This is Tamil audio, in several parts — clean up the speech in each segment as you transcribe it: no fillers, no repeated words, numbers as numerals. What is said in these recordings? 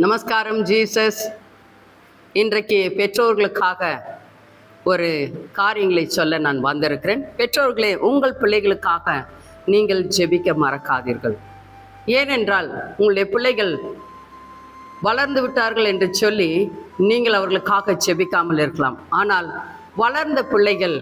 நமஸ்காரம் ஜீசஸ். இன்றைக்கு பெற்றோர்களுக்காக ஒரு காரியங்களை சொல்ல நான் வந்திருக்கிறேன். பெற்றோர்களே, உங்கள் பிள்ளைகளுக்காக நீங்கள் ஜெபிக்க மறக்காதீர்கள். ஏனென்றால் உங்களுடைய பிள்ளைகள் வளர்ந்து விட்டார்கள் என்று சொல்லி நீங்கள் அவர்களுக்காக ஜெபிக்காமல் இருக்கலாம். ஆனால் வளர்ந்த பிள்ளைகள்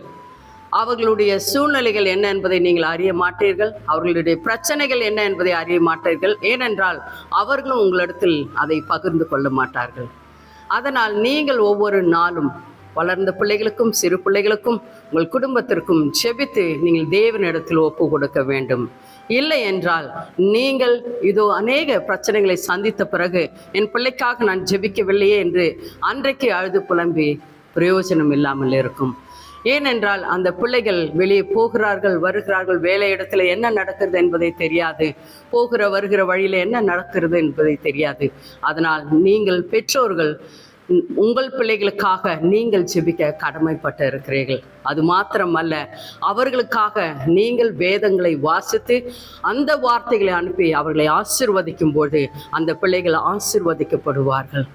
அவர்களுடைய சூழ்நிலைகள் என்ன என்பதை நீங்கள் அறிய மாட்டீர்கள். அவர்களுடைய பிரச்சனைகள் என்ன என்பதை அறிய மாட்டீர்கள். ஏனென்றால் அவர்களும் உங்களிடத்தில் அதை பகிர்ந்து கொள்ள மாட்டார்கள். அதனால் நீங்கள் ஒவ்வொரு நாளும் வளர்ந்த பிள்ளைகளுக்கும் சிறு பிள்ளைகளுக்கும் உங்கள் குடும்பத்திற்கும் ஜெபித்து நீங்கள் தேவனிடத்தில் ஒப்பு கொடுக்க வேண்டும். இல்லை என்றால் நீங்கள் இதோ அநேக பிரச்சனைகளை சந்தித்த பிறகு என் பிள்ளைக்காக நான் ஜெபிக்கவில்லையே என்று அன்றைக்கு அழுது புலம்பி பிரயோஜனம் இல்லாமல் இருக்கும். ஏனென்றால் அந்த பிள்ளைகள் வெளியே போகிறார்கள், வருகிறார்கள், வேலை இடத்துல என்ன நடக்கிறது என்பதை தெரியாது, வருகிற வழியில் என்ன நடக்கிறது என்பதை தெரியாது. அதனால் நீங்கள் பெற்றோர்கள் உங்கள் பிள்ளைகளுக்காக நீங்கள் ஜெபிக்க கடமைப்பட்டு இருக்கிறீர்கள். அது மாத்திரமல்ல, அவர்களுக்காக நீங்கள் வேதங்களை வாசித்து அந்த வார்த்தைகளை அனுப்பி அவர்களை ஆசீர்வதிக்கும் போது அந்த பிள்ளைகள் ஆசீர்வதிக்கப்படுவார்கள்.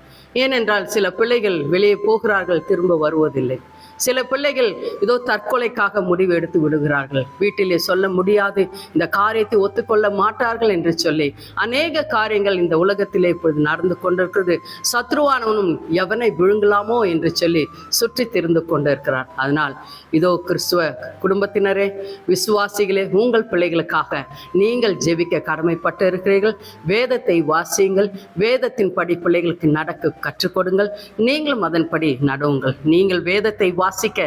ஏனென்றால் சில பிள்ளைகள் வெளியே போகிறார்கள், திரும்ப வருவதில்லை. சில பிள்ளைகள் இதோ தற்கொலைக்காக முடிவு எடுத்து விடுகிறார்கள். வீட்டிலே சொல்ல முடியாது, இந்த காரியத்தை ஒத்துக்கொள்ள மாட்டார்கள் என்று சொல்லி அநேக காரியங்கள் இந்த உலகத்திலே இப்பொழுது நடந்து கொண்டிருக்கிறது. சத்ருவானவனும் எவனை விழுங்கலாமோ என்று சொல்லி சுற்றி திரிந்து கொண்டிருக்கிறார். அதனால் இதோ கிறிஸ்துவ குடும்பத்தினரே, விசுவாசிகளே, உங்கள் பிள்ளைகளுக்காக நீங்கள் ஜெபிக்க கடமைப்பட்டு இருக்கிறீர்கள். வேதத்தை வாசியுங்கள். வேதத்தின் படி பிள்ளைகளுக்கு நடக்க கற்றுக் கொடுங்கள். நீங்களும் அதன்படி நடவுங்கள். நீங்கள் வேதத்தை வாசிக்க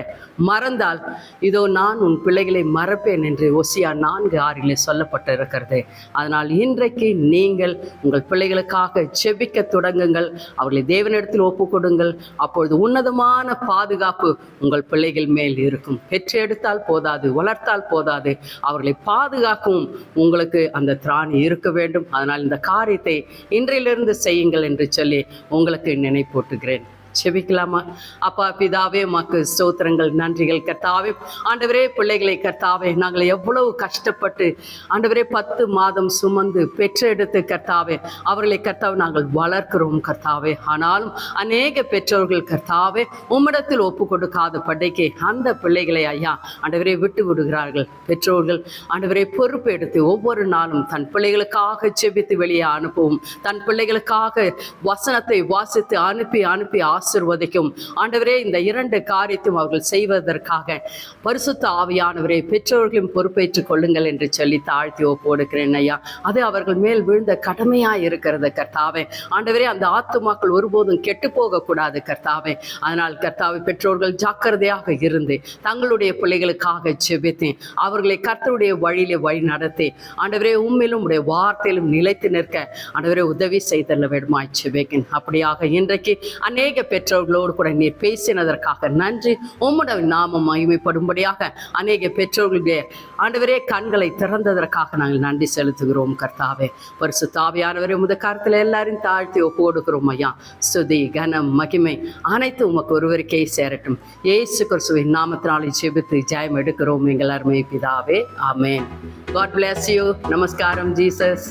மறந்தால் இதோ நான் உன் பிள்ளைகளை மறப்பேன் என்று ஓசியா 4:6 சொல்லப்பட்டு இருக்கிறது. அதனால் இன்றைக்கு நீங்கள் உங்கள் பிள்ளைகளுக்காக ஜெபிக்க தொடங்குங்கள். அவர்களை தேவனிடத்தில் ஒப்பு கொடுங்கள். அப்பொழுது உன்னதமான பாதுகாப்பு உங்கள் பிள்ளைகள் மேல் இருக்கும். பெற்றெடுத்தால் போதாது, வளர்த்தால் போதாது, அவர்களை பாதுகாக்கவும் உங்களுக்கு அந்த திராணி இருக்க வேண்டும். அதனால் இந்த காரியத்தை இன்றையிலிருந்து செய்யுங்கள் என்று சொல்லி உங்களுக்கு நினைப்பூட்டுகிறேன். செபிக்கலாமா? அப்பா பிதாவே, உமக்கு ஸ்தோத்திரங்கள், நன்றிகள் கர்த்தாவே. ஆண்டவரே, பிள்ளைகளை கர்த்தாவே நாங்கள் எவ்வளவு கஷ்டப்பட்டு ஆண்டவரே 10 மாதம் சுமந்து பெற்றெடுத்து கர்த்தாவே அவர்களை கர்த்தாவே நாங்கள் வளர்க்கிறோம் கர்த்தாவே. ஆனாலும் அநேக பெற்றோர்கள் கர்த்தாவே உம்மிடத்தில் ஒப்பு கொடுக்காத படைக்கு அந்த பிள்ளைகளை ஐயா ஆண்டவரே விட்டு விடுகிறார்கள். பெற்றோர்கள் ஆண்டவரே பொறுப்பு எடுத்து ஒவ்வொரு நாளும் தன் பிள்ளைகளுக்காக செபித்து வெளியே அனுப்பவும், தன் பிள்ளைகளுக்காக வசனத்தை வாசித்து அனுப்பி ஆசீர்வதிக்கும். ஆண்டவரே, இந்த 2 காரியத்தையும் அவர்கள் செய்வதற்காக பரிசுத்த ஆவியானவரே பெற்றோர்களையும் பொறுப்பேற்றுக் கொள்ளுங்கள் என்று சொல்லி தாழ்த்தி ஒப்புக்கொடுக்கிறேன் ஐயா. அது அவர்கள் மேல் விழுந்த கடமையாய் இருக்கிறது கர்த்தாவே. ஆண்டவரே, அந்த ஆத்துமாக்கள் ஒருபோதும் கெட்டு போகக்கூடாது கர்த்தாவே. அதனால் கர்த்தாவே பெற்றோர்கள் ஜாக்கிரதையாக இருந்து தங்களுடைய பிள்ளைகளுக்காக ஜெபித்து அவர்களை கர்த்தருடைய வழியிலே வழி நடத்தி ஆண்டவரே உம்மிலும் உடைய வார்த்தையிலும் நிலைத்து நிற்க ஆண்டவரே உதவி செய்தல்ல வேண்டுமாய் ஜெபிக்கிறேன். அப்படியாக இன்றைக்கு அநேக பெற்றோர்களோடு கூட நீர் பேசினதற்காக நன்றி. உம்முடைய நாமம் மகிமைப்படும்படியாக அநேக பெற்றோர்களுடைய ஆண்டவரே கண்களை திறந்ததற்காக நாங்கள் நன்றி செலுத்துகிறோம் கர்த்தாவே. பரிசுத்த ஆவியானவரே உமது கரத்தில் எல்லாரும் தாழ்த்தி ஒப்பு கொடுக்கிறோம் ஐயா. ஸ்துதி கனம் மகிமை அனைத்து உமக்கு ஒருவருக்கே சேரட்டும். இயேசு கிறிஸ்துவின் நாமத்தினாலே ஜெபித்து ஜெயம் எடுக்கிறோம் எங்கள் அருமை பிதாவே. ஆமென். God bless you. நமஸ்காரம் ஜீசஸ்.